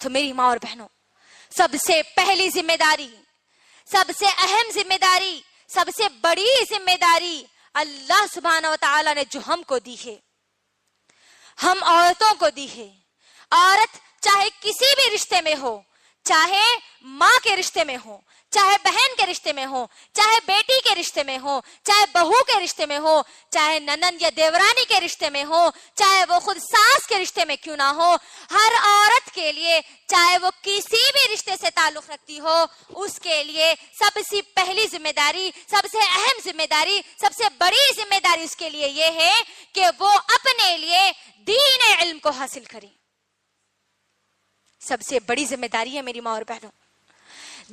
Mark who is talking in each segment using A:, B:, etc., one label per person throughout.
A: تو میری ماں اور بہنوں، سب سے پہلی ذمہ داری، سب سے اہم ذمہ داری، سب سے بڑی ذمہ داری اللہ سبحانہ و تعالیٰ نے جو ہم کو دی ہے، ہم عورتوں کو دی ہے. عورت چاہے کسی بھی رشتے میں ہو، چاہے ماں کے رشتے میں ہو، چاہے بہن کے رشتے میں ہو، چاہے بیٹی کے رشتے میں ہو، چاہے بہو کے رشتے میں ہو، چاہے ننند یا دیورانی کے رشتے میں ہو، چاہے وہ خود ساس کے رشتے میں کیوں نہ ہو، ہر عورت کے لیے چاہے وہ کسی بھی رشتے سے تعلق رکھتی ہو، اس کے لیے سب سے پہلی ذمہ داری، سب سے اہم ذمہ داری، سب سے بڑی ذمہ داری اس کے لیے یہ ہے کہ وہ اپنے لیے دین علم کو حاصل کرے. سب سے بڑی ذمہ داری ہے میری ماں اور بہنوں،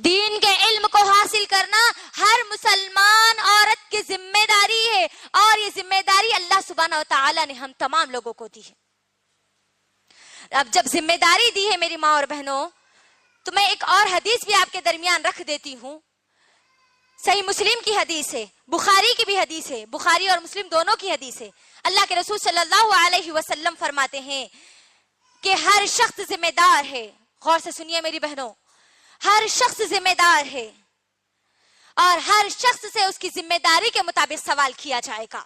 A: دین کے علم کو حاصل کرنا ہر مسلمان عورت کی ذمہ داری ہے، اور یہ ذمہ داری اللہ سبحانہ و تعالیٰ نے ہم تمام لوگوں کو دی ہے. اب جب ذمہ داری دی ہے میری ماں اور بہنوں، تو میں ایک اور حدیث بھی آپ کے درمیان رکھ دیتی ہوں. صحیح مسلم کی حدیث ہے، بخاری کی بھی حدیث ہے، بخاری اور مسلم دونوں کی حدیث ہے. اللہ کے رسول صلی اللہ علیہ وسلم فرماتے ہیں کہ ہر شخص ذمہ دار ہے. غور سے سنیے میری بہنوں، ہر شخص ذمہ دار ہے، اور ہر شخص سے اس کی ذمہ داری کے مطابق سوال کیا جائے گا.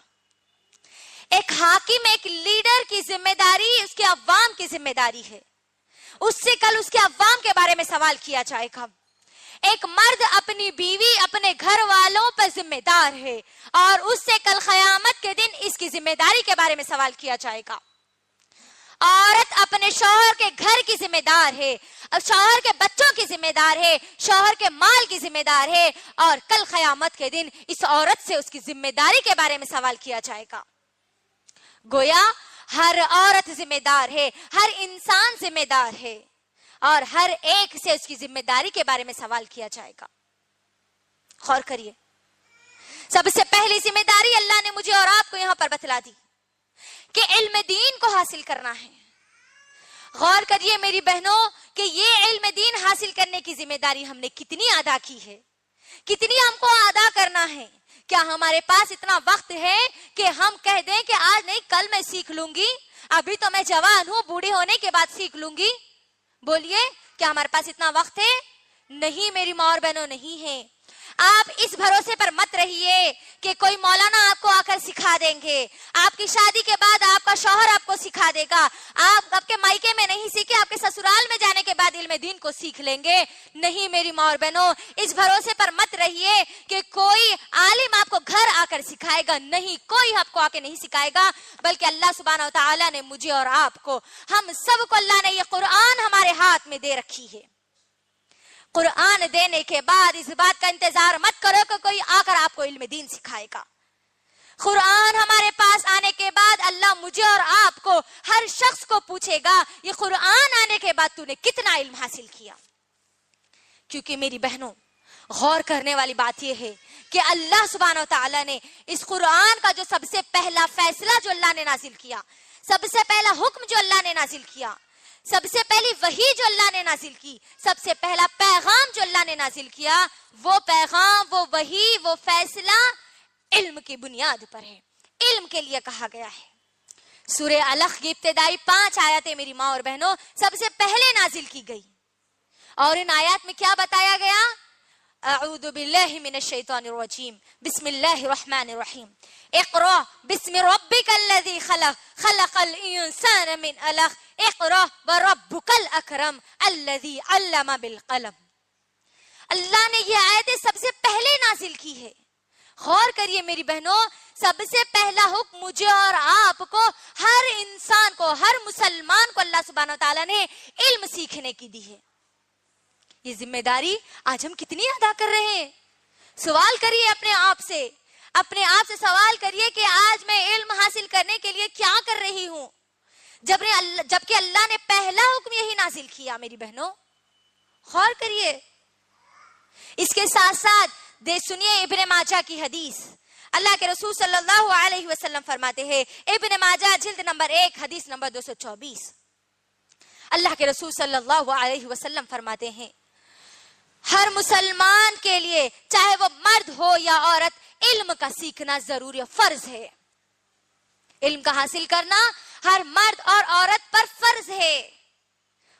A: ایک حاکم، ایک لیڈر کی ذمہ داری اس کے عوام کی ذمہ داری ہے، اس سے کل اس کے عوام کے بارے میں سوال کیا جائے گا. ایک مرد اپنی بیوی، اپنے گھر والوں پر ذمہ دار ہے، اور اس سے کل قیامت کے دن اس کی ذمہ داری کے بارے میں سوال کیا جائے گا. عورت اپنے شوہر کے گھر کی ذمہ دار ہے، شوہر کے بچوں کی ذمہ دار ہے، شوہر کے مال کی ذمہ دار ہے، اور کل قیامت کے دن اس عورت سے اس کی ذمہ داری کے بارے میں سوال کیا جائے گا. گویا ہر عورت ذمہ دار ہے، ہر انسان ذمہ دار ہے، اور ہر ایک سے اس کی ذمہ داری کے بارے میں سوال کیا جائے گا. غور کریے، سب سے پہلی ذمہ داری اللہ نے مجھے اور آپ کو یہاں پر بتلا دی کہ علم دین کو حاصل کرنا ہے. غور کریے میری بہنوں کہ یہ علم دین حاصل کرنے کی ذمہ داری ہم نے کتنی ادا کی ہے، کتنی ہم کو ادا کرنا ہے. کیا ہمارے پاس اتنا وقت ہے کہ ہم کہہ دیں کہ آج نہیں کل میں سیکھ لوں گی، ابھی تو میں جوان ہوں، بوڑھی ہونے کے بعد سیکھ لوں گی؟ بولیے، کیا ہمارے پاس اتنا وقت ہے؟ نہیں میری ماں اور بہنوں، نہیں ہے. آپ اس بھروسے پر مت رہیے کہ کوئی مولانا آپ کو آ کر سکھا دیں گے، آپ کی شادی کے بعد آپ کا شوہر آپ کو سکھا دے گا، آپ کے مائکے میں نہیں سیکھے، آپ کے سسرال میں جانے کے بعد علم دین کو سیکھ لیں گے. نہیں میری ماں اور بہنوں، اس بھروسے پر مت رہیے کہ کوئی عالم آپ کو گھر آ کر سکھائے گا. نہیں، کوئی آپ کو آ کے نہیں سکھائے گا، بلکہ اللہ سبحانہ و تعالیٰ نے مجھے اور آپ کو، ہم سب کو اللہ نے یہ قرآن ہمارے ہاتھ میں دے رکھی ہے. قرآن دینے کے بعد اس بات کا انتظار مت کرو کہ کوئی آ کر آپ کو علم دین سکھائے گا. قرآن ہمارے پاس آنے کے بعد اللہ مجھے اور آپ کو، ہر شخص کو پوچھے گا یہ قرآن آنے کے بعد تو نے کتنا علم حاصل کیا. کیونکہ میری بہنوں، غور کرنے والی بات یہ ہے کہ اللہ سبحانہ و تعالیٰ نے اس قرآن کا جو سب سے پہلا فیصلہ جو اللہ نے نازل کیا، سب سے پہلا حکم جو اللہ نے نازل کیا، سب سے پہلی وحی جو اللہ نے نازل کی، سب سے پہلا پیغام جو اللہ نے نازل کیا، وہ پیغام، وہ وحی، وہ فیصلہ علم کی بنیاد پر ہے، علم کے لیے کہا گیا ہے. سورہ علق کی ابتدائی 5 آیاتیں میری ماں اور بہنوں سب سے پہلے نازل کی گئی، اور ان آیات میں کیا بتایا گیا؟ اعوذ باللہ من الشیطان الرجیم، بسم اللہ الرحمن الرحیم، اقرأ بسم ربک الذی خلق، خلق الانسان من علق، اقرأ وربک الاکرم الذی علم بالقلم. اللہ نے یہ آیتیں سب سے پہلے نازل کی ہے. غور کریے میری بہنوں، سب سے پہلا حکم مجھے اور آپ کو، ہر انسان کو، ہر مسلمان کو اللہ سبحانہ وتعالی نے علم سیکھنے کی دی ہے. یہ ذمہ داری آج ہم کتنی ادا کر رہے ہیں؟ سوال کریے اپنے آپ سے، اپنے آپ سے سوال کریے کہ آج میں علم حاصل کرنے کے لیے کیا کر رہی ہوں، جبکہ اللہ نے پہلا حکم یہی نازل کیا. میری بہنوں غور کریے. اس کے ساتھ ساتھ سنیے ابن ماجہ کی حدیث. اللہ کے رسول صلی اللہ علیہ وسلم فرماتے ہیں، ابن ماجہ جلد نمبر 1 حدیث نمبر 224، اللہ کے رسول صلی اللہ علیہ وسلم فرماتے ہیں، ہر مسلمان کے لیے چاہے وہ مرد ہو یا عورت، علم کا سیکھنا ضروری فرض ہے. علم کا حاصل کرنا ہر مرد اور عورت پر فرض ہے.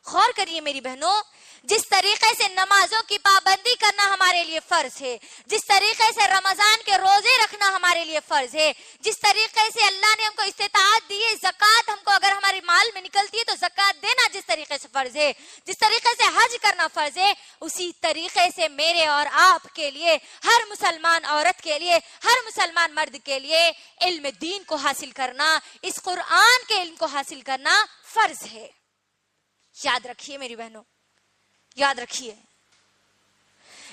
A: غور کریے میری بہنوں، جس طریقے سے نمازوں کی پابندی کرنا ہمارے لیے فرض ہے، جس طریقے سے رمضان کے روزے رکھنا ہمارے لیے فرض ہے، جس طریقے سے اللہ نے ہم کو استطاعت دی ہے، زکوٰۃ ہم کو اگر ہمارے مال میں نکلتی ہے تو زکوٰۃ دینا جس طریقے سے فرض ہے، جس طریقے سے حج کرنا فرض ہے، اسی طریقے سے میرے اور آپ کے لیے، ہر مسلمان عورت کے لیے، ہر مسلمان مرد کے لیے علم دین کو حاصل کرنا، اس قرآن کے علم کو حاصل کرنا فرض ہے۔ یاد رکھیے میری بہنوں، یاد رکھیے،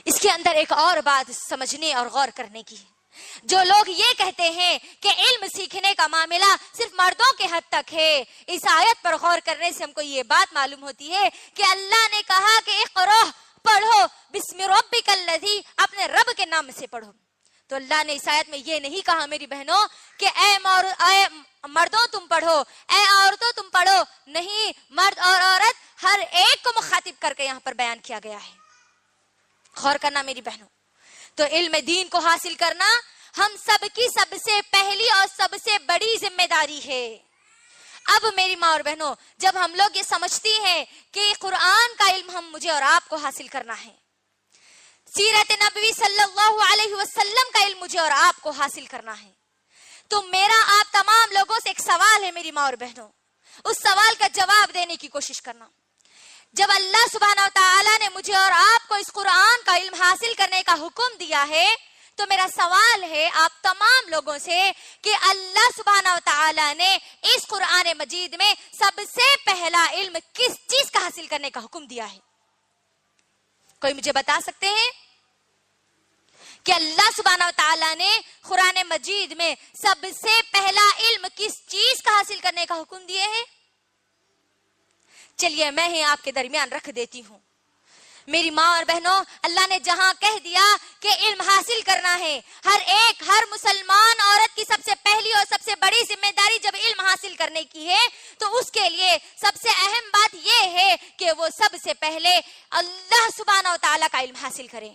A: اس کے اندر ایک اور بات سمجھنے اور غور کرنے کی ہے۔ جو لوگ یہ کہتے ہیں کہ علم سیکھنے کا معاملہ صرف مردوں کے حد تک ہے، اس آیت پر غور کرنے سے ہم کو یہ بات معلوم ہوتی ہے کہ اللہ نے کہا کہ اقرأ، پڑھو، بسم ربک الذی، اپنے رب کے نام سے پڑھو، تو اللہ نے اس آیت میں یہ نہیں کہا میری بہنوں کہ اے مردوں تم پڑھو، اے عورتوں تم پڑھو، نہیں، مرد اور عورت ہر ایک کو مخاطب کر کے یہاں پر بیان کیا گیا ہے۔ غور کرنا میری بہنوں، تو علم دین کو حاصل کرنا ہم سب کی سب سے پہلی اور سب سے بڑی ذمہ داری ہے۔ اب میری ماں اور بہنوں، جب ہم لوگ یہ سمجھتی ہیں کہ قرآن کا علم مجھے اور آپ کو حاصل کرنا ہے، سیرت نبوی صلی اللہ علیہ وسلم کا علم مجھے اور آپ کو حاصل کرنا ہے، تو میرا آپ تمام لوگوں سے ایک سوال ہے میری ماں اور بہنوں، اس سوال کا جواب دینے کی کوشش کرنا۔ جب اللہ سبحانہ و تعالیٰ نے مجھے اور آپ کو اس قرآن کا علم حاصل کرنے کا حکم دیا ہے، تو میرا سوال ہے آپ تمام لوگوں سے کہ اللہ سبحانہ و تعالیٰ نے اس قرآن مجید میں سب سے پہلا علم کس چیز کا حاصل کرنے کا حکم دیا ہے؟ کوئی مجھے بتا سکتے ہیں کہ اللہ سبحانہ و تعالیٰ نے قرآن مجید میں سب سے پہلا علم کس چیز کا حاصل کرنے کا حکم دیے ہے؟ چلیے میں ہی آپ کے درمیان رکھ دیتی ہوں میری ماں اور بہنوں، اللہ نے جہاں کہہ دیا کہ علم حاصل کرنا ہے، ہر مسلمان عورت کی سب سے پہلی اور سب سے بڑی ذمہ داری جب علم حاصل کرنے کی ہے تو اس کے لیے سب سے اہم بات یہ ہے کہ وہ سب سے پہلے اللہ سبحانہ و تعالیٰ کا علم حاصل کرے،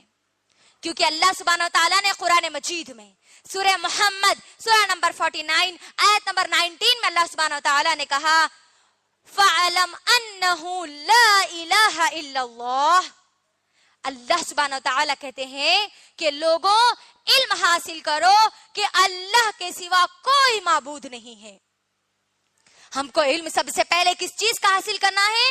A: کیونکہ اللہ سبحانہ و تعالیٰ نے قرآن مجید میں سورہ محمد سورہ نمبر 49 آیت نمبر 19 میں اللہ سبحانہ و تعالیٰ نے کہا فَعَلَمْ أَنَّهُ لَا إِلَهَ إِلَّا اللَّهُ، اللہ سبحانہ و تعالیٰ کہتے ہیں کہ لوگوں علم حاصل کرو کہ اللہ کے سوا کوئی معبود نہیں ہے۔ ہم کو علم سب سے پہلے کس چیز کا حاصل کرنا ہے؟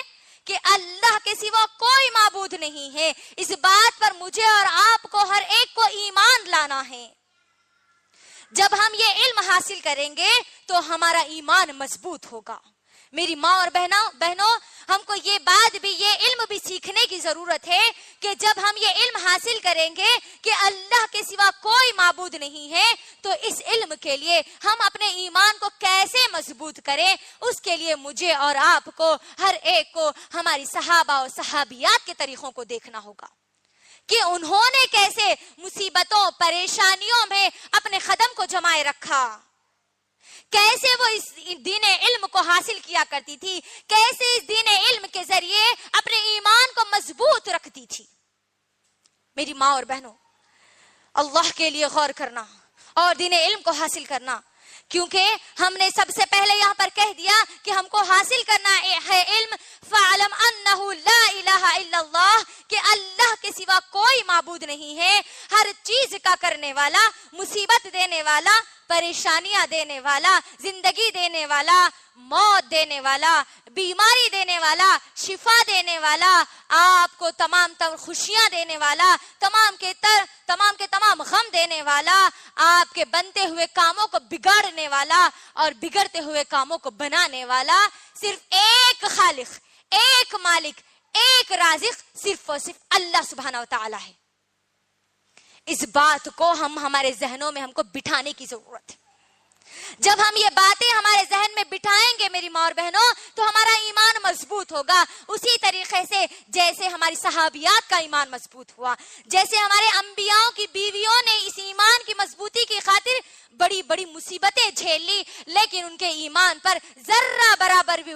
A: کہ اللہ کے سوا کوئی معبود نہیں ہے، اس بات پر مجھے اور آپ کو ہر ایک کو ایمان لانا ہے۔ جب ہم یہ علم حاصل کریں گے تو ہمارا ایمان مضبوط ہوگا۔ میری ماں اور بہنوں، ہم کو یہ بات بھی، یہ علم بھی سیکھنے کی ضرورت ہے کہ جب ہم یہ علم حاصل کریں گے کہ اللہ کے سوا کوئی معبود نہیں ہے تو اس علم کے لیے ہم اپنے ایمان کو کیسے مضبوط کریں، اس کے لیے مجھے اور آپ کو، ہر ایک کو، ہماری صحابہ اور صحابیات کے طریقوں کو دیکھنا ہوگا کہ انہوں نے کیسے مصیبتوں، پریشانیوں میں اپنے قدم کو جمائے رکھا، کیسے وہ اس دین علم کو حاصل کیا کرتی تھی، کیسے اس دین علم کے ذریعے اپنے ایمان کو مضبوط رکھتی تھی۔ میری ماں اور بہنوں، اللہ کے لیے غور کرنا اور دین علم کو حاصل کرنا، کیونکہ ہم نے سب سے پہلے یہاں پر کہہ دیا کہ ہم کو حاصل کرنا ہے علم فَعَلَمْ أَنَّهُ لَا إِلَهَ إِلَّا اللَّهُ، کہ اللہ کے سوا کوئی معبود نہیں ہے، ہر چیز کا کرنے والا، مصیبت دینے والا، پریشانیاں دینے والا، زندگی دینے والا، موت دینے والا، بیماری دینے والا، شفا دینے والا، آپ کو تمام خوشیاں دینے والا، تمام کے تمام غم دینے والا، آپ کے بنتے ہوئے کاموں کو بگاڑنے والا اور بگڑتے ہوئے کاموں کو بنانے والا صرف ایک خالق، ایک مالک، ایک رازق، صرف اور صرف اللہ سبحانہ و تعالیٰ ہے۔ اس بات کو ہمارے ذہنوں میں ہم کو بٹھانے کی ضرورت ہے۔ جب ہم یہ باتیں ہمارے ذہن میں بٹھائیں گے میری ماں اور بہنوں تو ہمارا ایمان مضبوط ہوگا، اسی طریقے سے جیسے ہماری صحابیات کا ایمان مضبوط ہوا، جیسے ہمارے انبیاءوں کی بیویوں نے اس ایمان کی مضبوطی کی خاطر بڑی بڑی مصیبتیں جھیل لی لیکن ان کے ایمان پر ذرہ برابر بھی